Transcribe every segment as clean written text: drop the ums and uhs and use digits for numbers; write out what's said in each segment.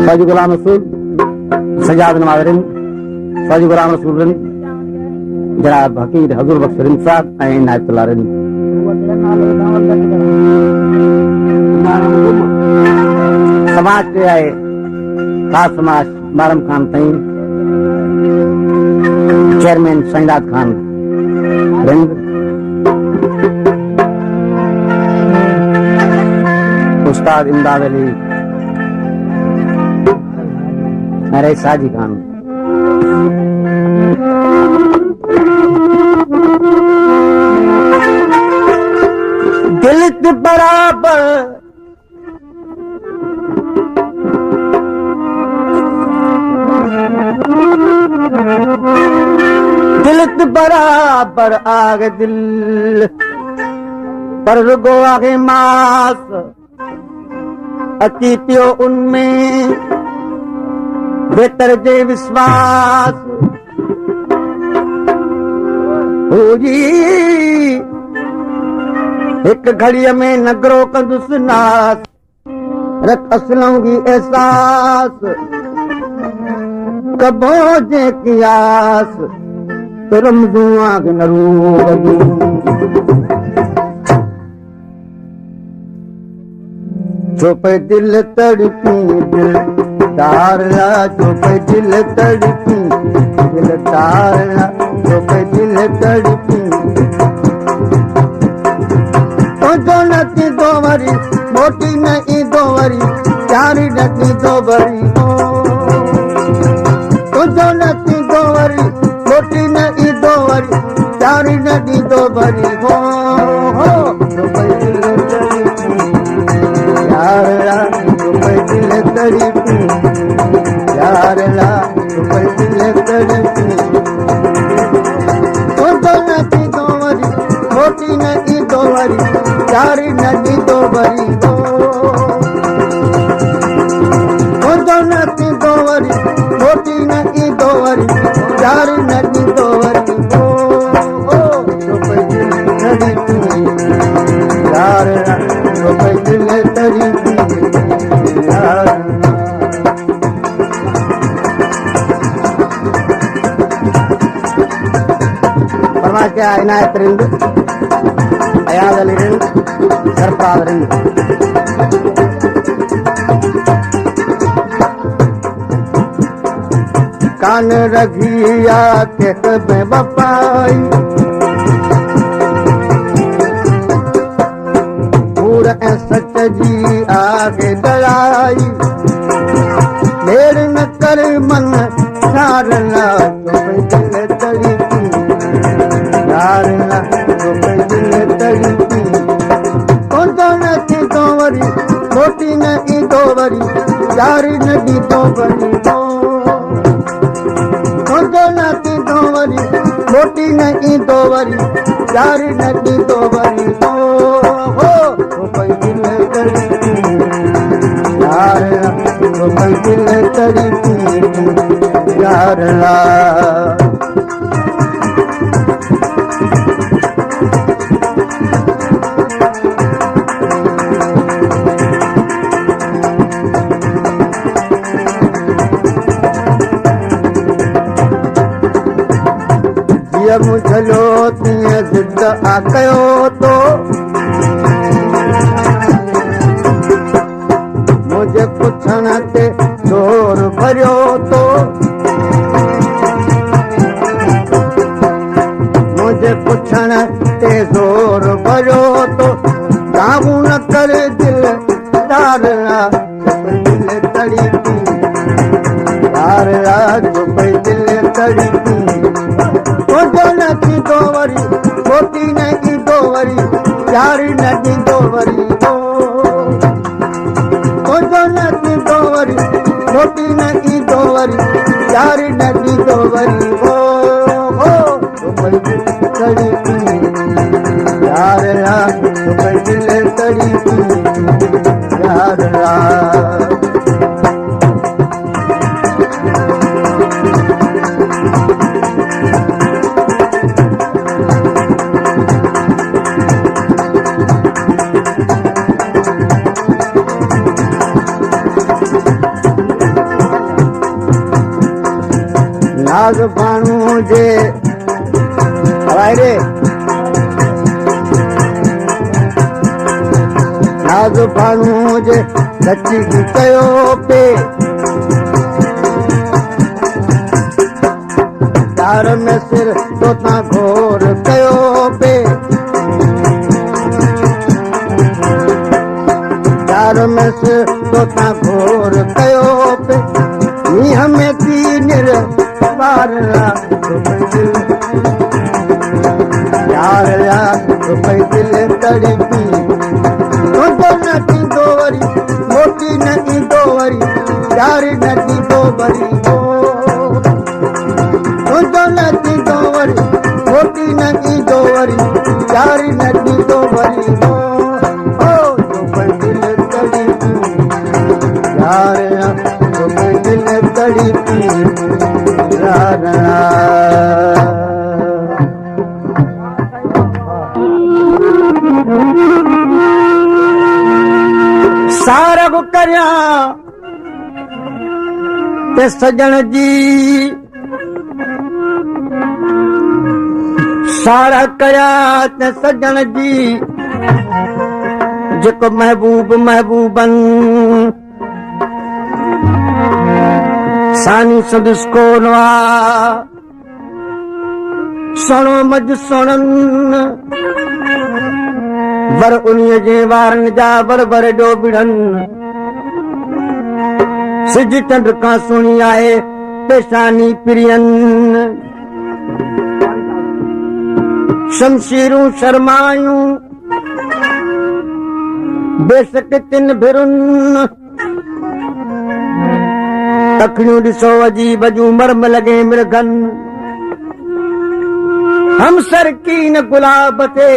ख्वाजा गुलाम रसूल सजाद नवाज़ ख्वाजा गुलाम रसूल जनाब हकीर हजूर बख्श साहब ऐं इनायतुल्लाह समाज के आहे खास समाज बारम खान ताईं चेयरमैन सईदाद खान रिंद उस्ताद इमदाद अली मेरे साजी खान दिल के बराबर दिल के बराबर आगे दिल पर रुगो आगे मास अची पियो उनमें बेहतर जे विश्वास हो जी एक घड़ीअ में नगरो कंदुसि नास रख असलूंगी एहसास कबो जे कियास तुरमदू आग नरू चुप दिल तड़पी दिल तारा चुप दिल तड़पी दिल तारा चुप दिल तड़पी तो जो नती दो वरी मोटी नहीं दो वरी चारी नती दो वरी तो जो नती दो वरी मोटी नहीं दो वरी चारी नती दो वरी हो चुप दिल तड़पी यारला चुप दिल तड़पी यारला चुप दिल तड़पी तो जो नती दो वरी मोटी नहीं दो वरी चारी नदी दो वरी तो नदी दो वरी मोटी नदी दो वरी चारी नदी दो वरी चुप दिल तड़पी यार चुप दिल तड़पी यार फरमाइश क्या इनायत रिंद अयाद अली रिंद सरफराज रिंद कान रघिया के में बपाई पूरा सच जी आगे डराई देर न कर मन सारना चुप दिल तड़पी यारना चुप दिल तड़पी तो नदी दो वरी मोटी नहीं दो वरी चारी नदी दो वरी तो नदी दो वरी मोटी नहीं दो वरी चारी नदी दो वरी चुप दिल तड़पी यारना चुप दिल तड़पी यारना मुझलो तीअं ज़िद आकयो तो मुझे पुछण ते ज़ोर भरियो तो मुझे पुछण ते ज़ोर भरियो तो काबू न करे दिल तारना चुप दिल तड़पी तारना चुप दिल तड़पी तो नदी दो वरी मोटी नहीं दो वरी चारी नदी दो वरी तो नदी दो वरी मोटी नहीं दो वरी चारी नदी दो वरी चुप दिल तड़पी यारला चुप दिल तड़पी यारला नाज़ बाणू जे हवाई रे नाज़ बाणू जे सची कयो पे प्यार में सिर तो ता घोर कयो पे प्यार में सिर तो ता घोर कयो पे नी हमें तीनर बारला प्यार या रुपए दिल तड़पी तो नदी दो वरी मोटी नदी दो वरी प्यार नदी दो वरी तो नदी दो वरी मोटी नदी दो वरी प्यार नदी दो वरी रुपए दिल तड़पी प्यार या रुपए दिल तड़पी सारा को करया ते सजन जी सारा कया ते सजन जी जेको महबूब महबूबन सानी सदस को नवा सोनो मज सोनन वर उन्हीअ जे वारन जा बर बर डोबिड़न सिज चंड खां सुणी आहे पेशानी प्रियन शमशीरूं शर्मायूं बेशक तिन भिरुन अखियूं ॾिसो अजीब जूं मरम लॻे मिर्गन हम सरकीन गुलाब ते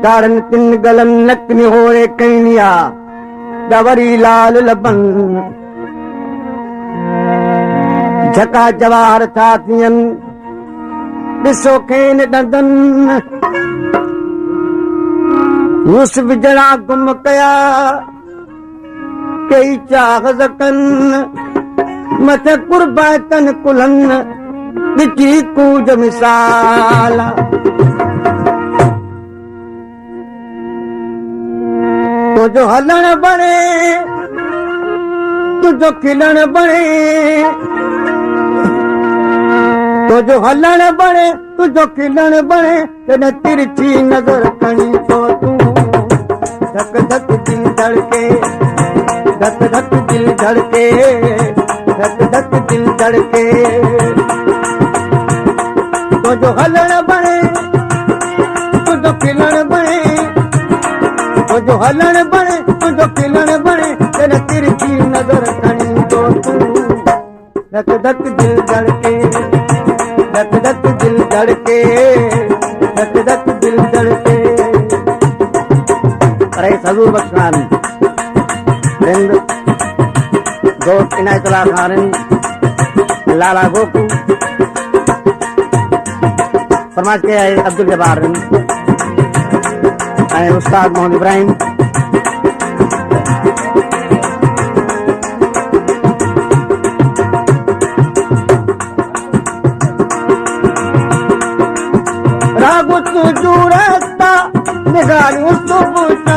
कारन तिन गलन नकनी होए कईनिया दवरी लाल लबन झका जवार था थियन ॾिसो खेन ॾंदन यूसुफ जड़ा गुम कया कई चाह ज़कन मथे कुर्बातन कुलन ॾिठी कूज मिसाल तुझो हलण बणे तुझो खिलण बणे तुझो हलण बणे तुझो खिलण बणे तने तिरछी नजर खणी तो तू धक धक दिल धड़के धक धक दिल धड़के धक धक दिल धड़के तुझो हलण बणे तुझो खिलण बणे तुझो हलण बणे तुझो खिलण बणे तने तिरछी नजर खणी तो तू धक धक दिल धड़के धक धक दिल धड़के धक धक दिल धड़के अरे हजूर बख्शान रिंद दोस्त इनायतुल्लाह खान लाला गोकू फरमाइश के है अब्दुल जब्बार उस्ताद मोहम्मद इब्राहिम रागु तुझू रास्ता निगारियूं सुबुता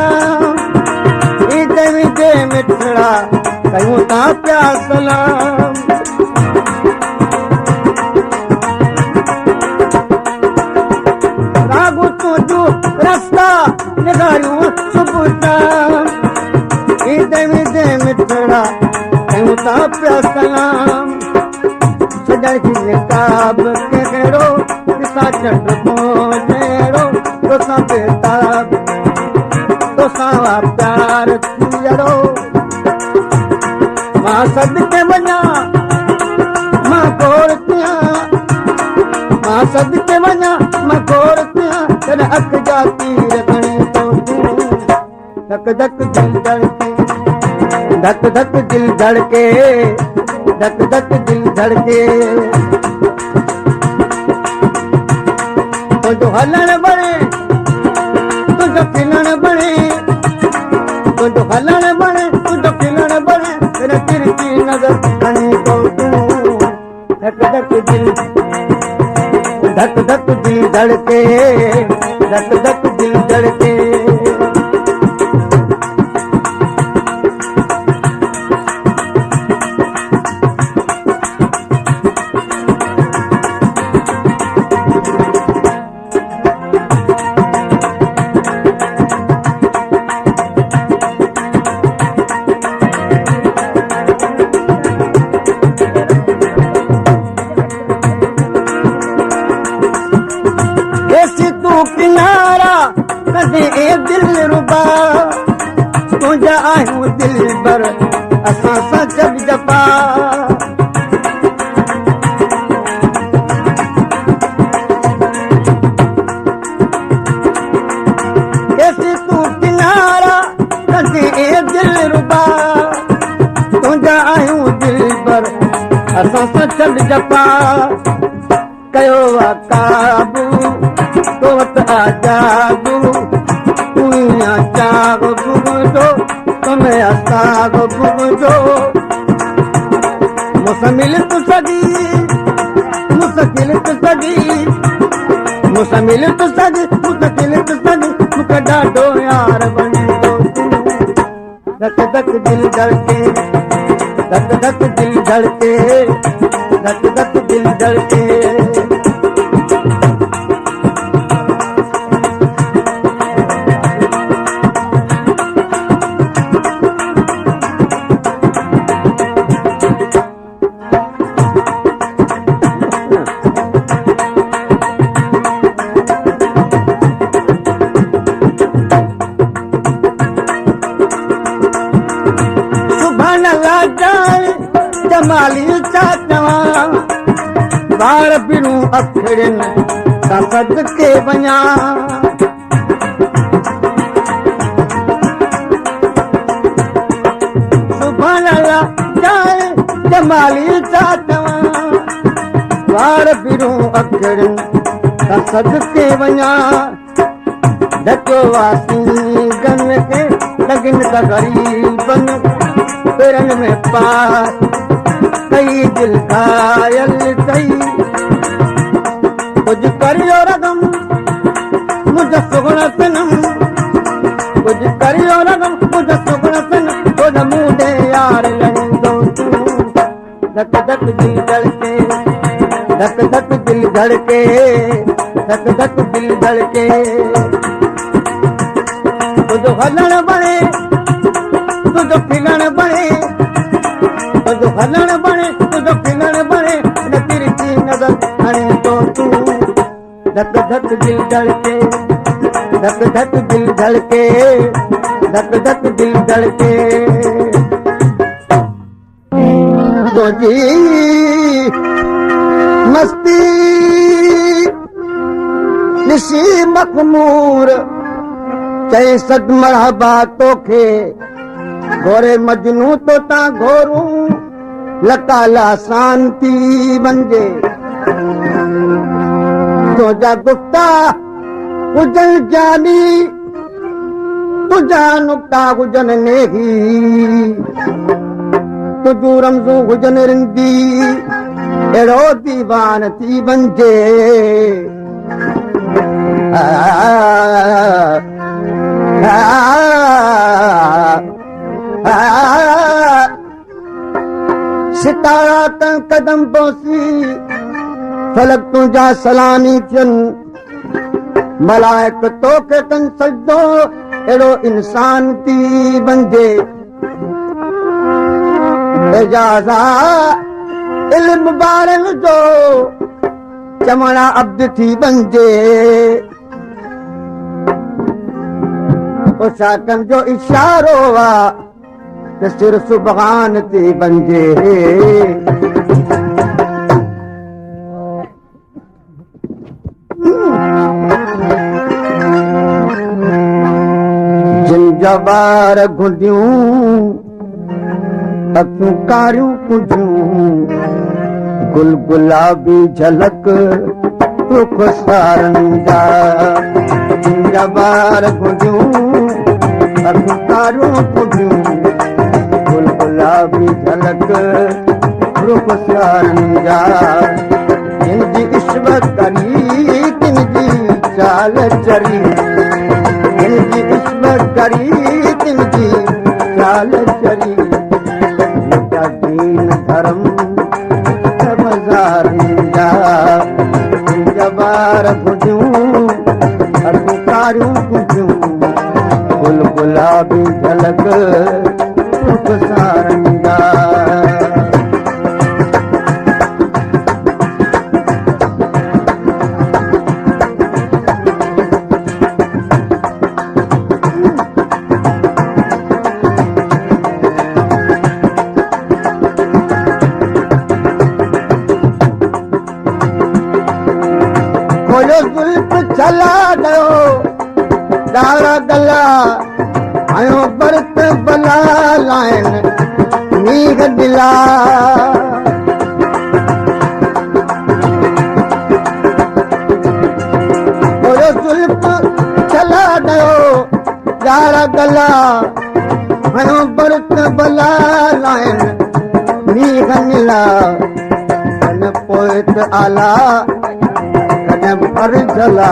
ईद विदे मिठड़ा कयूं ता प्या सलाम रागु तुझू रास्ता निगारियूं सुबुता ईद विदे मिठड़ा कयूं ता प्या सलाम सजण जी निकाब के कहिड़ो चंड मोड़ो तोसा बेताब तोसा प्यार थियड़ो मां सदके वञा मां कोर थिया मां सदके वञा मां कोर थिया तने अख जा तीर खणी तो तू धक धक दिल धड़के धक धक दिल धड़के धक धक दिल धड़के तुझो हलण बणे तुझो खिलण बणे तुझो हलण बणे तुझो खिलण बणे तेरे तिरछी नजर खणी तो तू धक धक दिल धक धक दिल धड़के धक धक दिल धड़के किनारा कदे दिल रुबा तुझा आहियूं दिल भर असां सां जब जपा तूं किनारा कदे दिल रुबा तुझा आहियूं दिल भर असां सां जब जपा कयो वा काबू आजादू तुइया चाग बुगदो तुम्हें असाग बुगदो मुसमिल तु सदी मुसकिल तु सदी मुसमिल तु सदी मुसकिल तु सदी मुझे डाडो यार बनी दो धक धक दिल धड़के धक धक दिल धड़के धक धक दिल धड़के जमाली चाचवा बार बिरू अखड़न सद के वञा सुभान अल्लाह जाए जमाली चाचवा बार बिरू अखड़न सद के वञा ढको वासी गन के लगिन का गरीबन पेरन में पार कई दिल घायल कई कुछ करियो रगम मुझे सुगुण सनम कुछ करियो रगम मुझे सुगुण सनम खुद मुझे यार लड़ो तू धक धक दिल धड़के धक धक दिल धड़के धक धक दिल धड़के तुझो हलण बने तुझो खिलण बने तुझो हलण बने तुझो खिलण बने न तिरछी नजर हणे तो तू धक धक दिल धड़के धक धक दिल धड़के धक धक दिल धड़के तो जी मस्ती निशी मखमूर चई सद मरहबा तोखे गोरे मजनू तो ता घोरू लकाला शांति बंजे तुझा गुफ्ता हुजन जानी तुझा नुक्ता हुजन नेही तुझू रमज़ू हुजन रिंदी अहिड़ो दीवान थी बंजे सितारा तन कदम पोसी फलक तुझा सलामी थियनि मलाइक तोखे तन सजदो अहिड़ो इंसान थी बंजे एजाज़ा इल्म ॿारनि जो चवणा अब्द थी बंजे उशाकनि जो इशारो आहे त सिर सुबहान थी बंजे जिन जा ॿार घुंडियूं अखियूं कारियूं कुंडियूं गुल गुलाबी झलक रुख सारनि जा जिन जा ॿार घुंडियूं अखियूं कारियूं कुंडियूं गुल गुलाबी झलक रुख सारनि जा जी इश्क करी तिन जी चाल चरी तिन जी इश्क करी तिन जी चाल चरी लुटा दीन धर्म बाज़ारिंदा जबार भुजूं अधकारियूं भुजूं गुल गुलाबी झलक सारंगा खोलो जुल्फ चला गयो दारा गला आयो बरत बला लाइन नीग दिला खोलो जुल्फ चला गयो दारा गला आयो बरत बला लाइन नीग नीला कन पोइत आला पर जला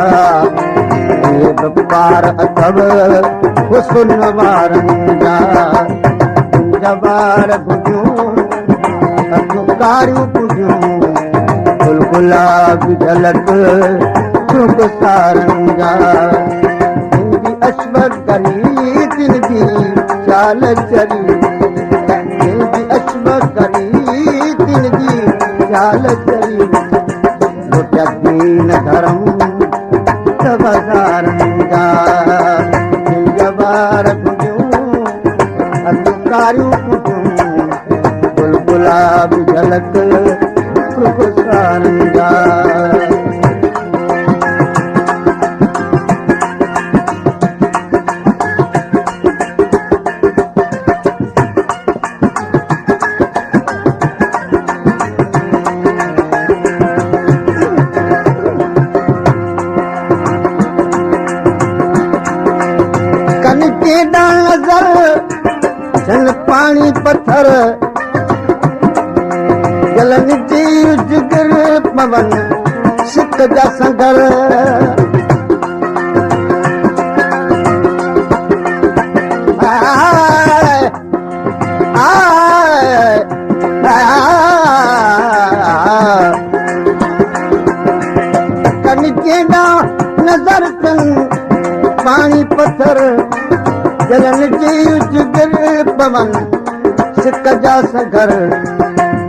पार अथव हुस्न वारंगा जबार भुजूं अधकारियूं भुजूं गुल गुलाब झलक सुख सारंगा तिन जी अश्क करी तिन जी चाल चरी तिन जी अश्क करी तिन जी चाल चरी दीन धर्म बाज़ारिंदा जबार भुजूं अधकारियूं भुजूं गुल गुलाब झलक सुख सारंगा पानी पत्थर जलन जी जिगर पवन सिक जा संगर कनिकेडा नजर कन पानी पत्थर जलन जी जिगर पवन सिक जा सगर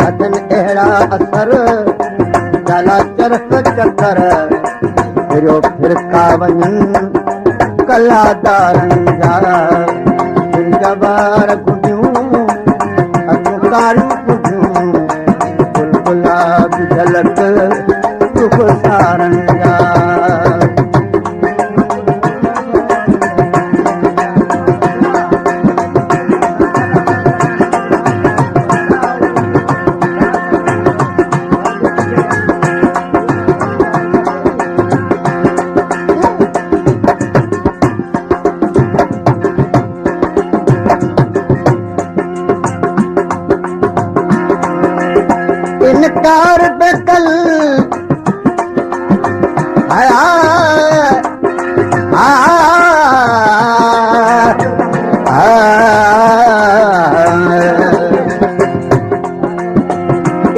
अदन अहिड़ा असर जाला चरख चकर फिरो फिरका वञनि कलादारनि जा जबार भुजूं अधकारियूं भुजूं गुल गुलाब झलक सुख सारंगा इनकार बेकल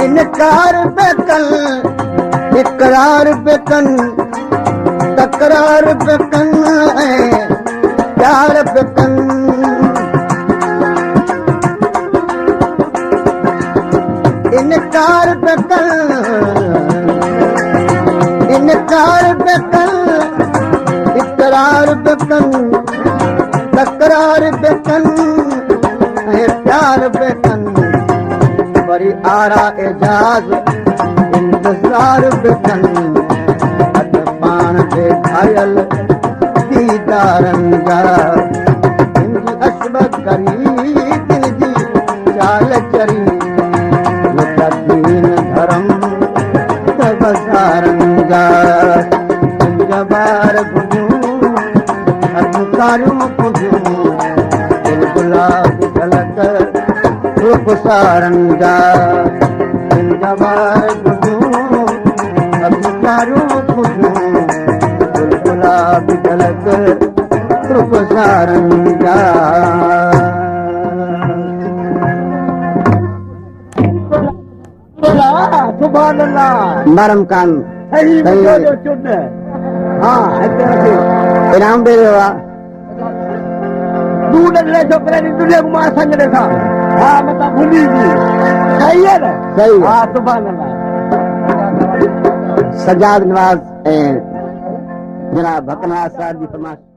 इनकार बेकल इकरार बेकन तकरार बेकन प्यार बेकन इनकार बेकल इकरार बेकन तकरार बेकन प्यार बेकन वरी आरा एजाज इंतजार बेकन अद पान के घायल दीदारनि जा तिन जी अश्क करी तिन जी चाल चरी दीन धर्म बाज़ारिंदा जबार भुजूं अधकारियूं भुजूं गुल गुलाब झलक सुख सारंगा जबार भुजूं मारूं खुशूं गुलाब झलक रुख सारनि जा सुभान अल्लाह नरम कान सही जो चुन हाँ इनाम दे वियो आहे तूं नंढड़े छोकिरे जी दुनिया घुमा संजरे सां हा मतां भुली जी सही आहे न सही हा सुभान अल्लाह सजाद नवाज़ ऐं जनाब भकनवाज़ साहिब जी फरमाइश